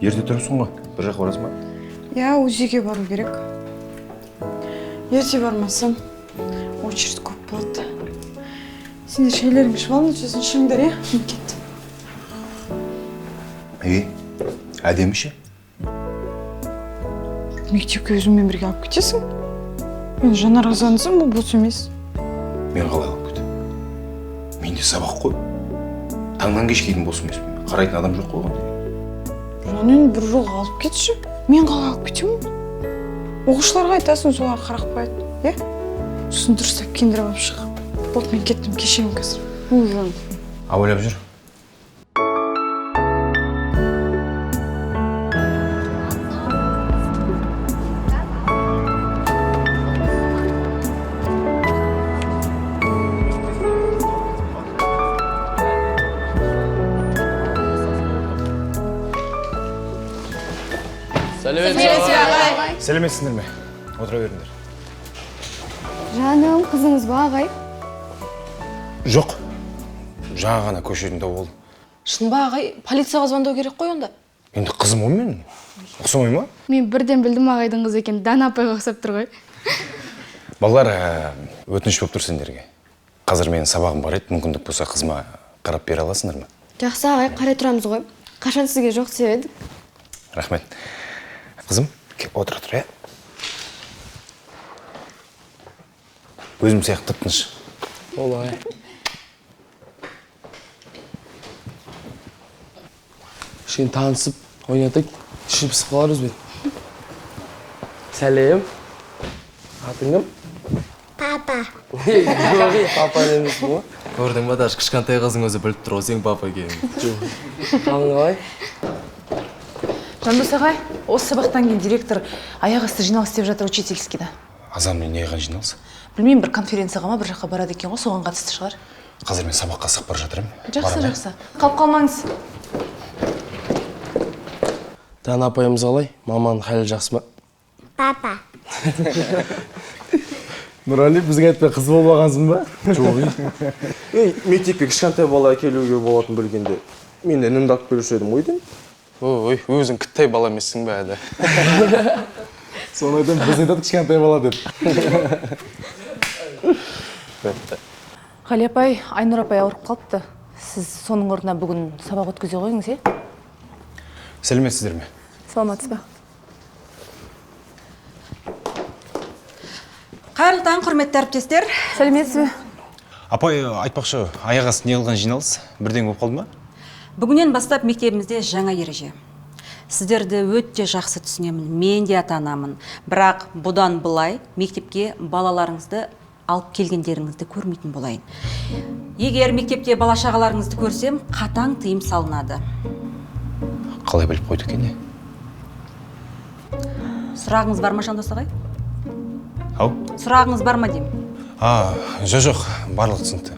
Ерте тұрсың ғой, бір жақ барасың ба? Я УЗИге бару керек. Ерте бармасам, очередь көп болады. Сендер шайларыңды ішіп алыңдар, сосын шығыңдар, иә? Мен кеттім. Әдемі ше? Мектепке өзіңмен бірге алып кетесің? Мен Жанарға звондасам, бұл бос емес. Мен қалай алып кетем? Менде сабақ қой. Таңнан кешке дейін бос емеспін. Қарайтын адам жоқ қойған. Жанын бір жолға алып кетші. Мен қалай алып кетемін? Оқушыларға айтасың, солар қарақ қояды, е? Сосын дұрыстап киіндіріп алып шығып. Болды, мен кеттім, кешемін қазір. Абайлап жүр. Сәлеметсіңдер ме? Отыра беріңдер. Жаным, қызыңыз ба, ағай? Жоқ. Жаңа ғана көшеден тауып болдым. Шын ба, ағай? Полицияға звондау керек қой онда. Енді қызым ғой мен. Ұқсамай ма? Мен бірден білдім ағайдың қызы екен. Дана апайға ұқсап тұр ғой. Балалар, өтініш болып тұр сендерге. Қазір менің сабағым бар еді, мүмкіндік болса қызыма қарап бере аласыңдар ма? Жақсы ағай, қарай тұрамыз ғой. Қашан сізге жоқ себеді? Рахмет. Қызым, отыра тұр, е? Өзім сияқты тыныш. Олай. Шен танысып, ойнатайық, ішіп пысып қаларыз бен. Сәлем. Атың кім? Папа. Жоғы, папа неміз бұл. Көрдің ба, даже кішкентай қызың өзі біліп тұр, сен папа екенін. Қалың қалай? Жандос ағай, осы сабақтан кейін директор аяқ асты жиналыс істеп жатыр учительскийда. Азам мен неған жиналыс? Білмеймін, бір конференцияға ма, бір жаққа барады екен ғой, соған қатысты шығар. Қазір мен сабаққа сықып бара жатырмын. Жақсы. Қалып қалмаңыз. Дана апайымыз қалай? Маманың хәлі жақсы ма? Папа. Нұрали, бізге айтпай қыз болмағансың ба? Жоқ, мектепке кішкентай бала келуге болатын білгенде, мен де інімді алып келуші едім ғой деймін. Ой, өзің кіттай бала емессің бе әлі? Соны айтам, біз айтады кішкентай бала деп. Ғали апай, Айнұр апай ауырып қалыпты. Сіз соның орнына бүгін сабақ өткізе қойыңыз, е? Сәлеметсіздер ме? Саламатсыз ба? Қайырлы таң, құрметті әріптестер. Сәлеметсіз бе? Апай, айтпақшы, аяқ асты не қылған жиналыс? Бірден болып қалды ма? Бүгіннен бастап мектебімізде жаңа ереже. Сіздерді өте жақсы түсінемін, мен де ата-анамын. Бірақ бұдан былай мектепке балаларыңызды алып келгендеріңізді көрмейтін болайын. Егер мектепте бала-шағаларыңызды көрсем, қатаң тыйым салынады. Қалай біліп қойды екен, не? Сұрағыңыз бар ма, Жандос ағай? Ау? Сұрағыңыз бар ма деймін? Жоқ, барлық түсінікті.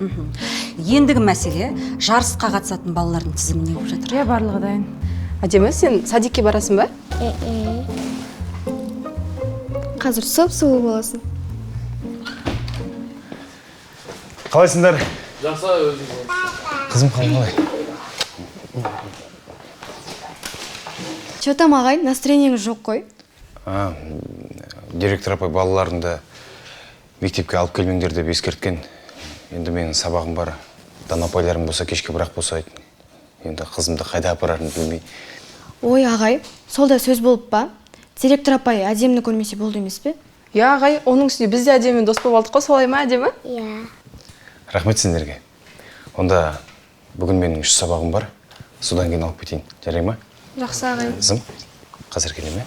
Ендігі мәселе жарысқа қатысатын балалардың тізіміне болып жатыр. Иә, барлығы дайын. Әдемі, сен садикке барасың ба? Қазір сұп-сұлу боласың. Қалайсыңдар? Жақсы өзің. Қызым қалай? Чотам ағай, настроениеңіз жоқ қой. Директор апай балаларында мектепке алып келмеңдер деп ескерткен. Енді менің сабағым бар. Дана апайларым болса, кешке бірақ болса, енді қызымды қайда апарарын білмей. Ой, ағай, сол да сөз болып ба? Директор апай әдеміні көрмесе болды емес пе? Я, ағай, оның үстіне біз де әдемі дос болып алдық қой, солай ма, әдемі? Иә. Рахмет сендерге. Онда бүгін менің 3 сабағым бар. Содан кейін алып кетейін. Жарай ма? Жақсы ағай. Қызым, қазір келе ме?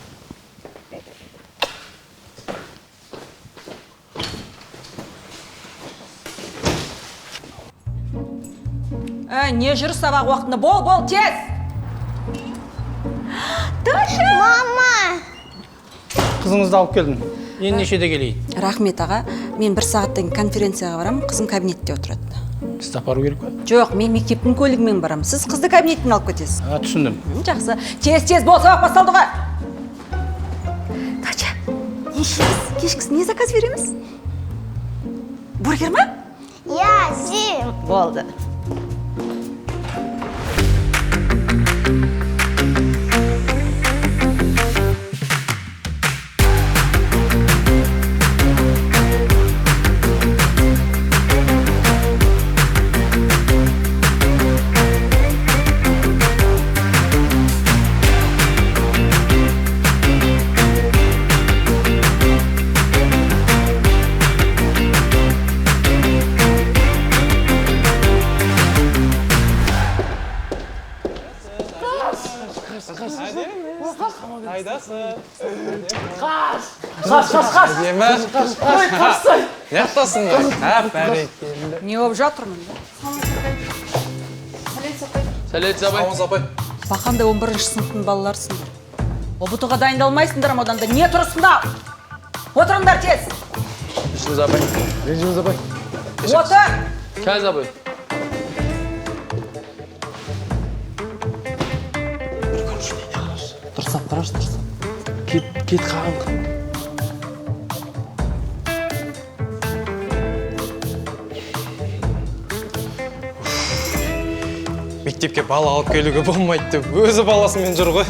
Не жүріс сабақ уақытында? Бол, тез! Қызыңызды алып келдім. Енді нешеде келейін? Рахмет аға, мен 1 сағаттан конференцияға барам, қызым кабинетте отырады. Сізді апару керек па? Жоқ, мен мектептің көлігімен барам. Сіз қызды кабинеттен алып кетесіз. Түсіндім. Жақсы. Тез бол, сабақ басталды ғой. Тача, не ішеміз? Кешкісін не заказ береміз? Бургер ма? Я, жем. Болды. Қайдасың? Қаш. Әдемі. Ой, қашсай. Неқтасың ба? Бәрекелді. Не болып жатырмын да? Сәлет Сапай. Сауын Сапай. Бақандай 11-ші сыныптың балаларсыңдар. ұбт-ға дайындалмайсыңдар ма одан да? Не тұрысыңдар? Отырыңдар тез. Режим Сапай. Отыр! Кәл Сапай. Дұрсап қараш. Кет қағын. Мектепке бала алып келуге болмайды деп, өзі баласымен жүр ғой.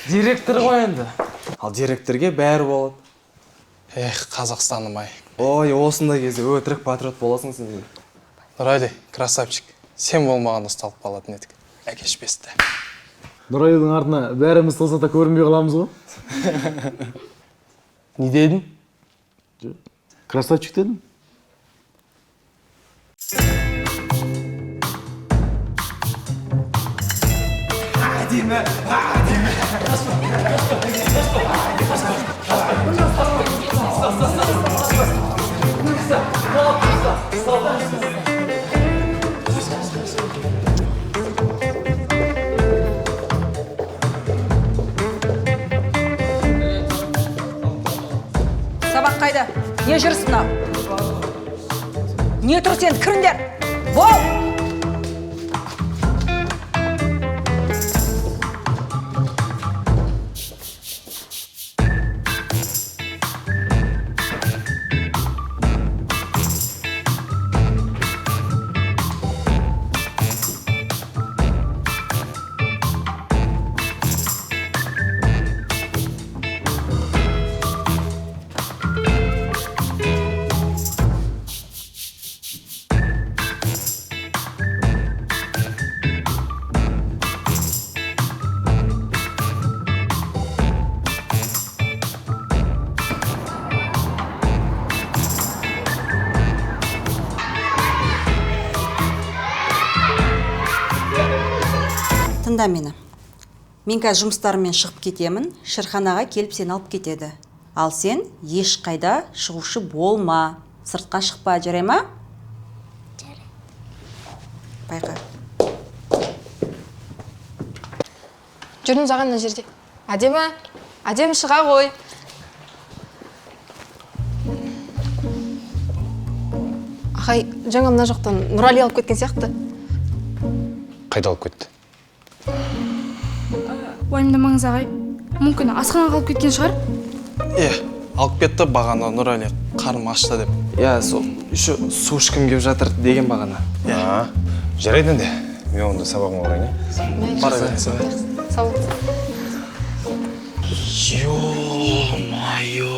Директор ғой енді. Ал директорге бәрі болады. Қазақстаным ай. Ой, осындай кезде өтірік патриот боласың сен. Нұрали, красавчик. Сен болмаған ұсталып қалатын едік. Әкешпесті. Нұрайдың артына бәріміз тылса да көрінбей қаламыз ғой. Не дедің? Красавчик дедім. Сабақ қайда? Не жүрсің мынау? Не тұрсың енді? Кіріңдер! Бол! Тыңда мені. Мен қазір жұмыстарыммен шығып кетемін, шырханаға келіп сен алып кетеді. Ал сен ешқайда шығушы болма. Сыртқа шықпа, жарай ма? Жарай. Байқа. Жүріңіз ағай мына жерде. Әдемі шыға ғой. Ағай, жаңа мына жақтан Нұрали алып кеткен сияқты. Қайда алып кетті? Уайымдамаңыз ағай. Мүмкін асханаға алып кеткен шығар? Алып кетті бағана Нұрали қарым ашты деп. Сол үші су ішкім келіп жатыр деген бағана. Жарайды енді. Мен онда сабағыма барайын. Бара берсін. Сау бол. Ё-майо.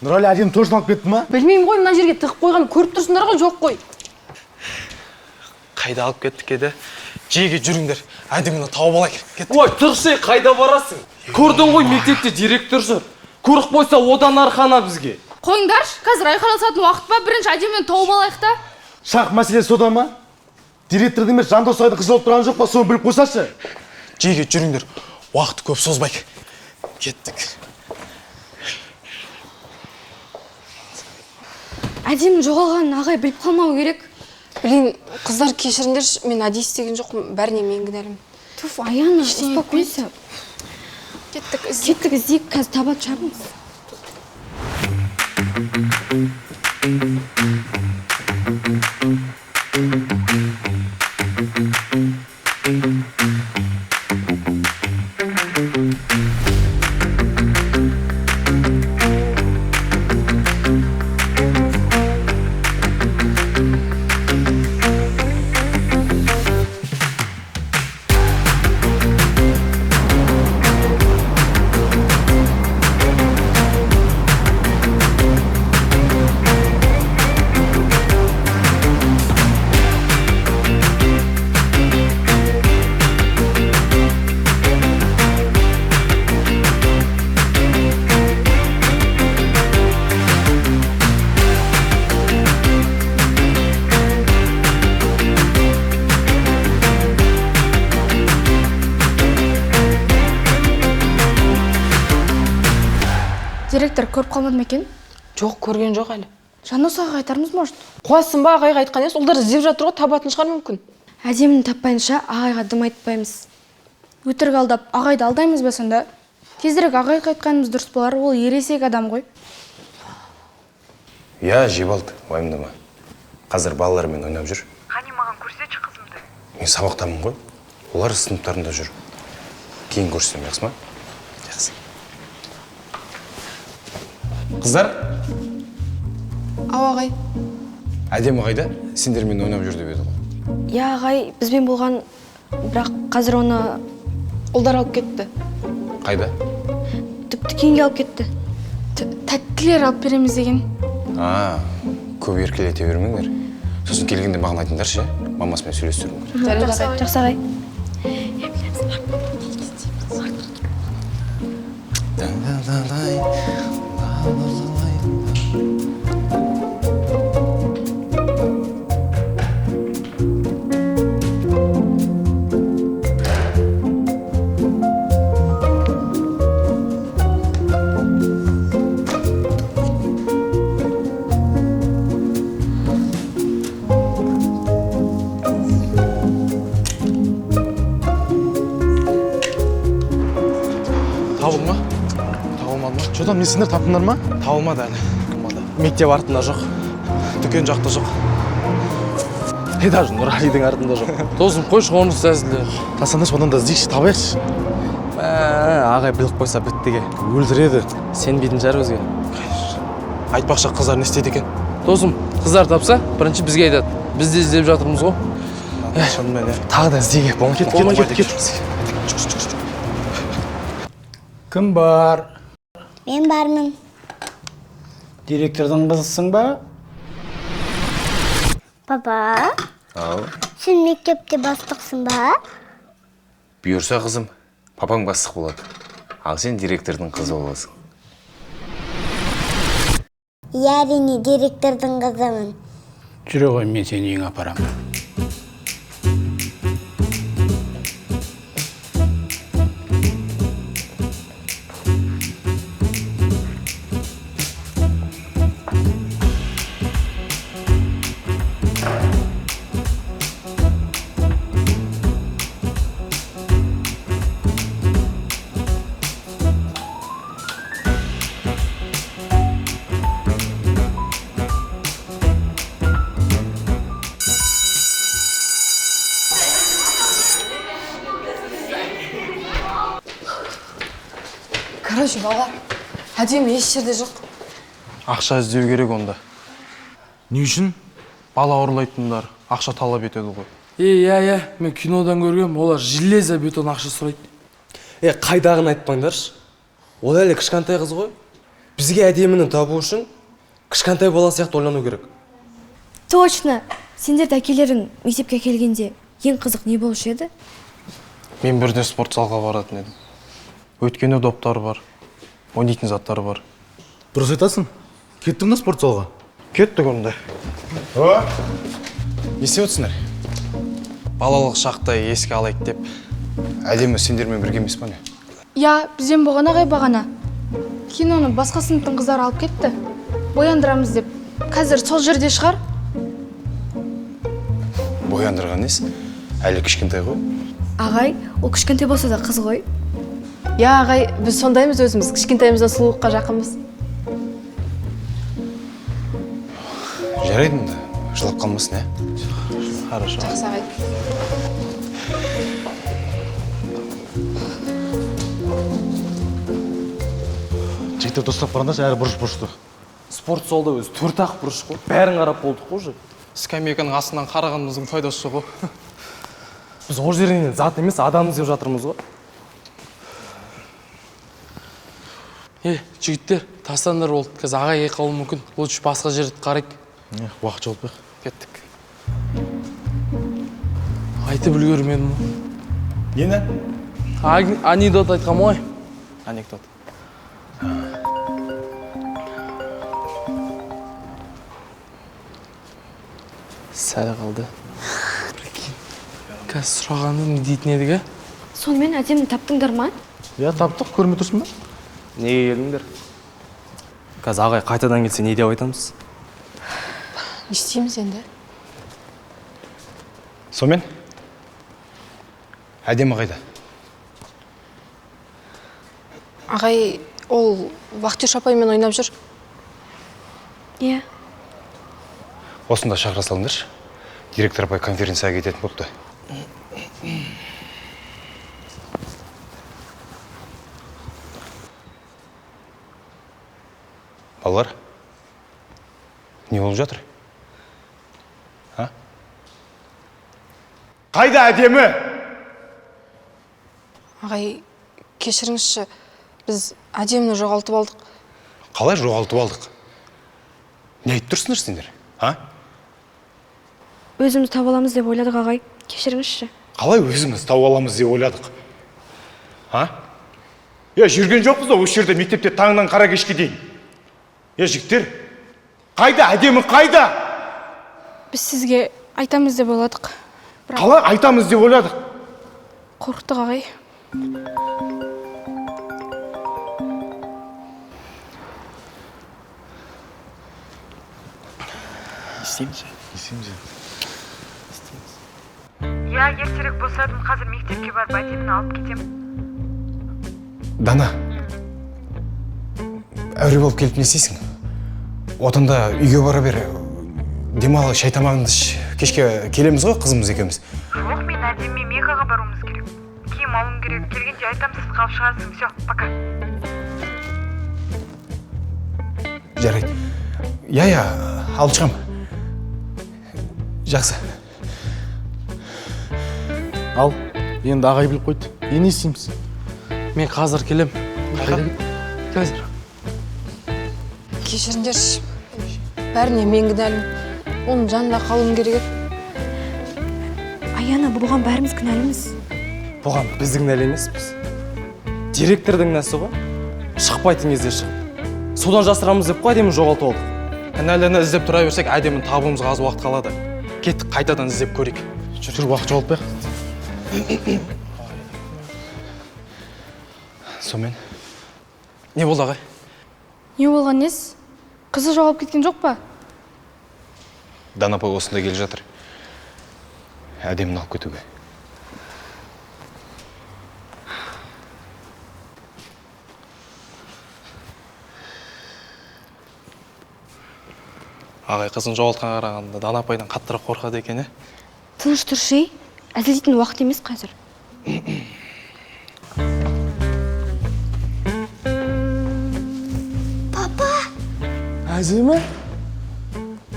Нұрали әдем точно алып кетті ма? Білмеймін ғой, мына жерге тығып қойған көріп тұрсыңдар ғой, жоқ қой. Қайда алып кеттік еді? Жеге жүріңдер. Әдеміні тауып алайық. Кеттік. Ой, тұршы, қайда барасың? Көрдің ғой мектепте директор жүр. Көрік қойса одан арқана бізге. Қойыңдар, қазір айқайласатын уақыт па? Бірінші әдеміні тауып алайық та. Шақ мәселе сода ма? Директор демес Жандосайды қызы болып тұрған жоқ па? Соны біліп қойсашы. Жеге жүріңдер. Уақыт көп созбайық. Кеттік. Әдемі жоғалғанын ағай біліп қалмау керек. Блин, қыздар кешіріңдерші, мен әдейі істеген жоқпын, бәріне мен кінәлімін. Туф, Аяна, успокойся. Кеттік іздейік, қазір табады шығармыз. директор көріп қалмады ма екен? Жоқ, көрген жоқ әлі. Жандосаға қайтармыз, может? Қуасың ба, ағайға айтқан ес, ұлдар іздеп жатыр ғой, табатын шығар мүмкін. Әдеміні таппайынша ағайға дым айтпаймыз. Өтірік алдап, ағайды алдаймыз ба сонда? Тезірек ағайға айтқанымыз дұрыс болар, ол ересек адам ғой. Я жеп алды, уайымдама. Қазір балалармен ойнап жүр. Қане маған көрсетші қызымды. Мен сабақтамын ғой. Олар сыныптарында жүр. Кейін көрсетем, жақсы ма? Жақсы. Қыздар, Ау ағай. әдемі қайда? Сендермен ойнап жүр деп еді ғой. Я ағай, бізбен болған, бірақ қазір оны ұлдар алып кетті. Қайда? Тіпті кейінге алып кетті. Тәттілер алып береміз деген. Көп еркелете бермеңдер. Сосын келгенде маған айтыңдаршы, мамасымен сөйлестіріңдер. Жақсы ағай. Табылма? Табылмады ма? Жодан мен сендер таптыңдар ма? Табылмады әлі. Табылмады. Мектеп артында жоқ. Дүкен жақта жоқ. Даже Нұралидың артында жоқ. Досым, қойшы қоныс әзілі. Тасандаш одан да іздейікші, табайықшы. Ағай біліп қойса біттіге. Өлтіреді. Сенбейтін шығар өзге. Айтпақша қыздар не істеді екен? Досым, қыздар тапса, бірінші бізге айтады. Біз де іздеп жатырмыз ғой. Шынымен, Тағы да іздеге. Кет. Кім бар? Мен бармын. Директордың қызысың ба? Папа, Ау, сен мектепте бастықсың ба? бұйырса қызым, папаң бастық болады. Ал сен директордың қызы боласың. Әрине директордың қызымын. Жүре ғой, мен сені үйіңе апарамын. Короче, балалар, әдемі еш жерде жоқ. Ақша іздеу керек онда. Не үшін? Бала ұрлайтындар, ақша талап етеді ғой. Иә, мен кинодан көргем, олар железо бетон ақша сұрайды. Қайдағын айтпаңдаршы. Ол әлі кішкентай қыз ғой. Бізге әдеміні табу үшін кішкентай бала сияқты ойлану керек. Точно! Сендерді әкелерің мектепке келгенде ең қызық не болушы еді? Мен бірден спорт залға баратын едім. Өйткені доптар бар, ойнайтын заттар бар. Дұрыс айтасың. Кеттің да спорт залға? Кеттік онда. Не істеп отырсыңдар? Балалық шақта еске алайық деп. Әдемі сендермен бірге емес па не? Я, бізден болған ағай бағана. Киноны басқа сыныптың қыздары алып кетті. Бояндырамыз деп. Қазір сол жерде шығар. Бояндырған нес? Әлі кішкентай ғой. Ағай, ол кішкентай болса да қыз ғой. Я, ағай, біз сондаймыз өзіміз, кішкентайымыздан сұлулыққа жақынбыз. Жарайды, жылап қалмасын, ә? Хорошо. Жақсы, ағай. Жігіттер достап барыңдаршы, әрі бұрыш-бұрышты. Спорт залда өзі 4-ақ бұрыш қой. Бәрін қарап болдық қой уже. Скамейканың астынан қарағанымыздың пайдасы ғой. Біз ол жерінен зат емес, адам іздеп жатырмыз ғой. Жігіттер, тастаңдар болды. Қазір ағай қалуы мүмкін. Лучше басқа жерді қарайық. Уақыт жауып бақ. Кеттік. Айтып үлгермедім. Нені? Анекдот айтқам ғой. Анекдот. Сәл қалды. Қазір сұрағанды не дейтін едік, ә? Сонымен әдеміні таптыңдар ма? Я таптық, көрмей тұрсың ба? Неге келдіңдер? қазір ағай қайтадан келсе не деп айтамыз? Не істейміз енді? Сонымен? Әдемі қайда? Ағай, ол Вахтер апаймен ойнап жүр. Иә. Осында шақыра салыңдаршы. Директор апай конференцияға кететін болыпты. Балалар, не болып жатыр? Қайда әдемі? Ағай, кешіріңізші, біз әдеміні жоғалтып алдық. Қалай жоғалтып алдық? Не айтып тұрсыңдар сендер? Өзіміз таба аламыз деп ойладық, ағай. Кешіріңізші. Қалай өзіміз тауып аламыз деп ойладық? Жүрген жоқпыз да осы жерде мектепте таңнан қара кешке дейін. Жігіттер, қайда әдемі, қайда? Біз сізге айтамыз деп ойладық. Қалай айтамыз деп ойладық? Қорықтық, ағай. Я ертерек босадым, қазір мектепке барып әдеміні алып кетем. Дана, әуре болып келіп не істейсің? Отында үйге бара бер, демалы шай тамағыңды іш. Кешке келеміз ғой қызымыз екеуміз. Жоқ, мен әдемімен Мекаға баруымыз керек. Киім алуым керек. Келгенде айтам, сіз қалып шығарсың. Все, пока. Жарайды. Я, алып шығам. Жақсы. Ал, енді ағай біліп қойды. Не істейміз? Мен қазір келем. Қазір. Кешіріңдерші, бәріне мен кінәлімін. Оның жанында қалуым керек еді. Аяна, бұған бәріміз кінәліміз. Бұған біздің кінәлі емеспіз. Директордың кінәсі ғой. Шықпайтын кезде шығып. Содан жасырамыз деп қой әдемі жоғалтып алдық. Кінәліні іздеп тұра берсек, әдемін табуымызға аз уақыт қалады. Кеттік, қайтадан іздеп көрейік. Жүр, уақыт жоғалтпайық. Сонымен? Не болды, ағай? Не болған нес? Қызы жоғалып кеткен жоқ па? Дана апай осында келе жатыр. Әдемін алып кетуге. Ағай қызын жоғалтқан қарағанда Дана апайдан қаттырақ қорқады екен, Тыныш тұршы, әзілдейтін уақыт емес қазір. Папа! Әзімі?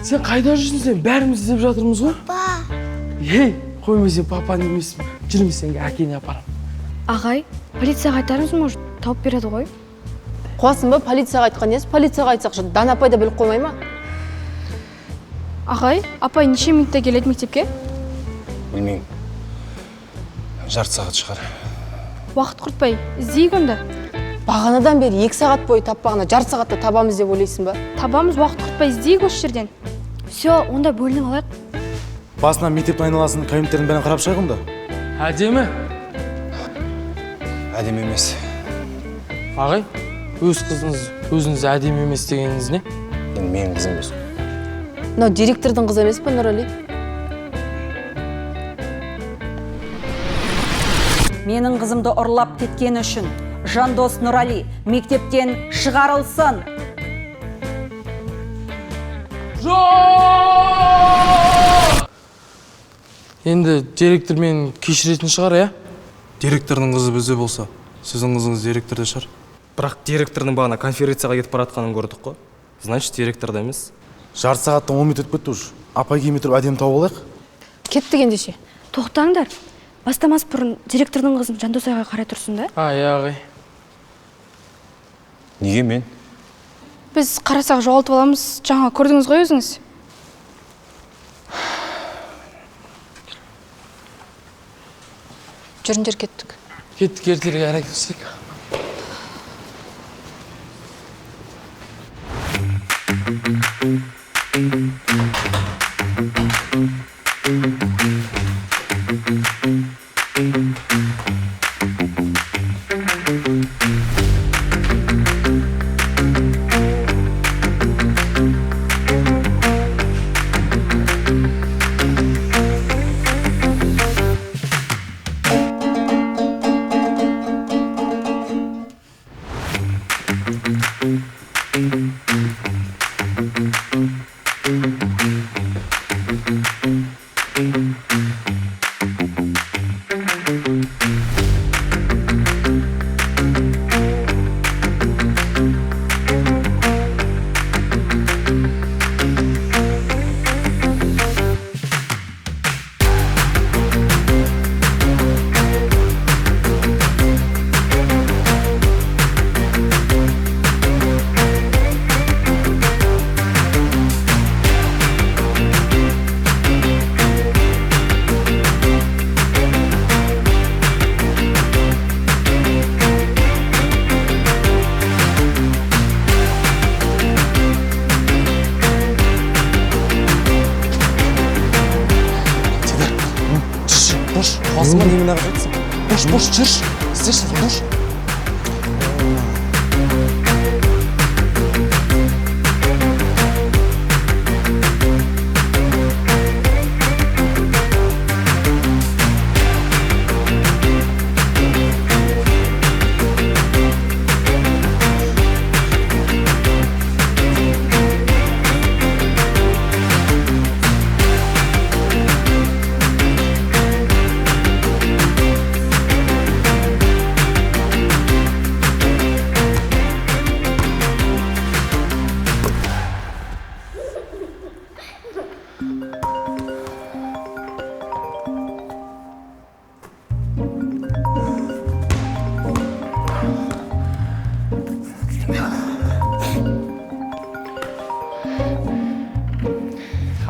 Сен қайда жүрсің сен? Бәріміз іздеп жатырмыз ғой? Папа! Қойма сен папаны емессің. Жүрме сенге әкене апарам. Ағай, полицияға айтарымыз, может, тауып береді ғой? Қуасың ба, полицияға айтқан ес? Полицияға айтсақ, Дана апай да біліп қоймай ма? Ағай, апай неше минутта келеді мектепке? Білмеймін. Жарты сағат шығар. Уақыт құртпай, іздейік онда. Бағанадан бері 2 сағат бойы таппағына жарты сағатта табамыз деп ойлайсың ба? Табамыз, уақыт құртпай іздейік осы жерден. Все, онда бөлініп алайық. Басынан мектептің айналасын, кабинеттердің бәрін қарап шығайық онда. Әдемі? Әдемі емес. Ағай, өз қызыңыз өзіңіз әдемі емес дегеніңіз не? Енді менің қызым емес. Мынау директордың қызы емес па, Нұрали? Менің қызымды ұрлап кеткені үшін Жандос Нұрали мектептен шығарылсын. Енді директор мен кешіретін шығар, я? Директордың қызы бізде болса, сіздің қызыңыз директорда шығар. Бірақ директордың бағана конференцияға кетіп баратқанын көрдік қой. Значит, директорда емес. Жарты сағаттан 10 минут өтіп кетті уж. Апай киімі тұрып әдемі тауып алайық. Кеттік ендеше. Тоқтаңдар. Бастамас бұрын директордың қызын Жандос ағай қарай тұрсын да. Ағай. Неге мен? Біз қарасақ жоғалтып аламыз. Жаңа көрдіңіз ғой өзіңіз. Жүріндер кеттік. Кеттік, ертерек әрекет етсек. Басыма немен ағып жатсың? Бош, жүрші. Істерші, бош.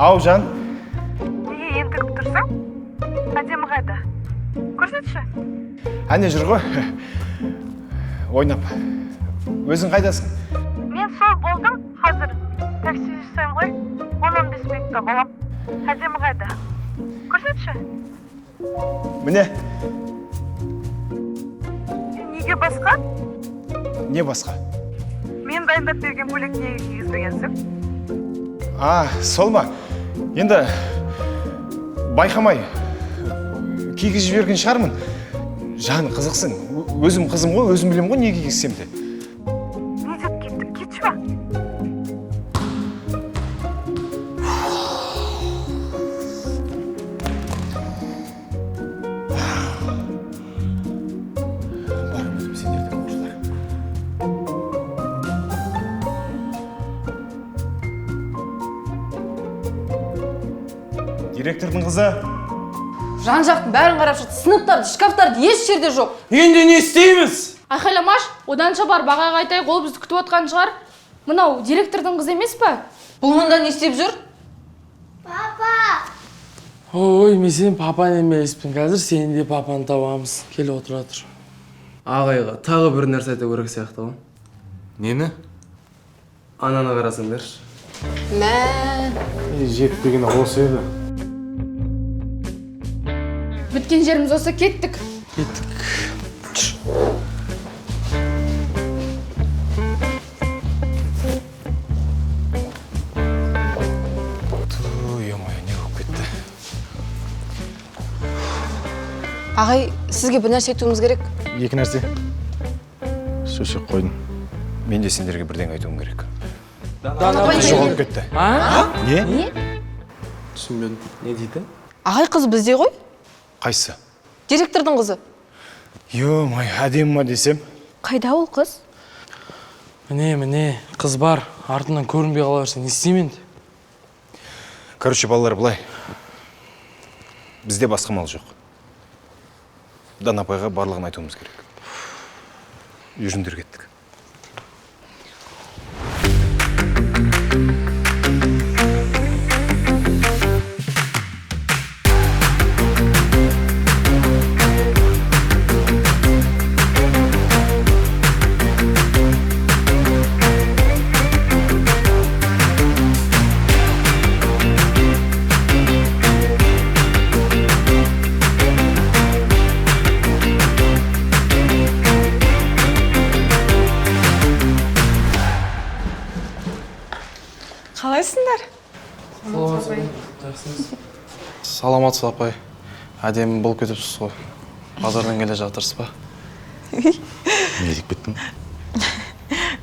Ау, Жан. Неге ентігіп тұрсың? Әдемі қайда? Көрсетші. Әне жүр ғой. Ойнап. Өзің қайдасың? Мен сол болдым, қазір такси жасаймын ғой. 10-15 минутта болам. Әдемі қайда? Көрсетші. Міне. Неге басқа? Не басқа? Мен дайындап берген көйлек неге кигізбегенсің? Сол ма? Енді байқамай кигізіп жіберген шығармын. Жан, қызықсың. Өзім қызым ғой, өзім білем ғой не кигізсем де. Не деп кеттің, кетші ба? Бар, өзім сендерден оқушылар. Директордың қызы. Жан-жақтың бәрін қарап шықты. Сыныптарды, шкафтарды еш жерде жоқ. Енді не істейміз? Айқайламаш, оданша бар баға қайтайық, ол бізді күтіп отқан шығар. Мынау директордың қызы емес па? Бұл мұнда не істеп жүр? Папа! Ой, мен сен папан емеспін. Қазір сені де папаны табамыз. Кел отыра тұр. Ағайға тағы бір нәрсе айта керек сияқты ғой. Нені? Ананы қарасаңдаршы. Жетпеген осы еді. Біткен жеріміз осы, кеттік. Ағай, сізге бір нәрсе айтуымыз керек. Екі нәрсе. Сөшек қойдым. Мен де сендерге бірден айтуым керек. Жоғалып кетті. Не? Түсінбедім. Не дейді? Ағай қыз бізде ғой? Қайсы? Директордың қызы. Ё-май, әдемі ма десем? Қайда ол қыз? Міне, қыз бар. Артынан көрінбей қала берсең, не істеймін енді? Короче, балалар, былай. Бізде басқа мал жоқ. Дан апайға барлығын айтуымыз керек. Жүріңдер кеттік. Қалайсыңдар? Саламатсыз апай. Әдемі болып кетіпсіз ғой. Базардан келе жатырсыз ба? Не деп кеттің?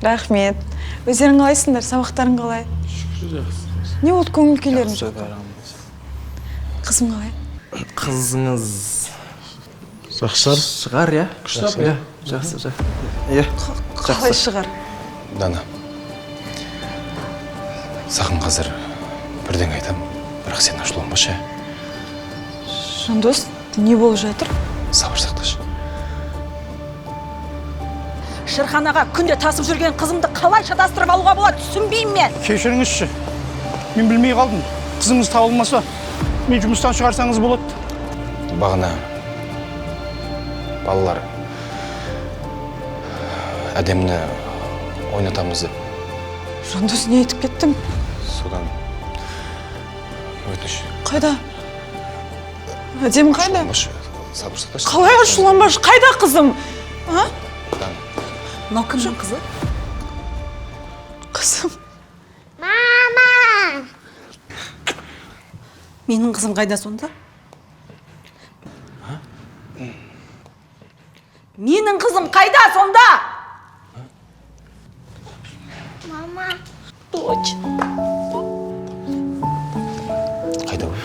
Рахмет. Өздерің қалайсыңдар? Сабақтарың қалай? Не болды, көңіл күйлерің жоқ? Қызым қалай? Қызыңыз Жақсы Шығар, иә? Күшті. Иә, жақсы. Иә, қалай шығар? Дана, саған қазір бірдеңе айтам, бірақ сен ашуланбашы. Жандос, не болып жатыр? Сабыр сақташы. Шырханаға күнде тасып жүрген қызымды қалай шатастырып алуға болады, түсінбеймін мен. Кешіріңізші. Мен білмей қалдым. Қызыңыз табылмаса, мен жұмыстан шығарсаңыз болады. Бағана балалар әдеміні ойнатамыз деп. Жандос, не айтып кеттің? Содан өтініш. Қайда? Әдем қайда? Сабыр сақташы. Қалай ашуланбашы? Қайда қызым? А? Мынау кімнің қызы? Қызым. Мама! Менің қызым қайда сонда? Менің қызым қайда сонда? Мама! Точно. Қайда ол?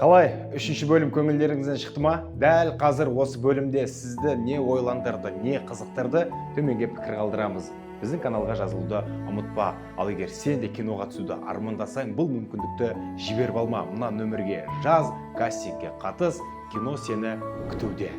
Қалай, үшінші бөлім көңілдеріңізден шықты ма? Дәл қазір осы бөлімде сізді не ойландырды, не қызықтырды, төменге пікір қалдырамыз. Біздің каналға жазылуды ұмытпа. Ал егер сен де киноға түсуді армандасаң, бұл мүмкіндікті жіберіп алма. Мына нөмірге жаз, кастингке қатыс, кино сені күтуде.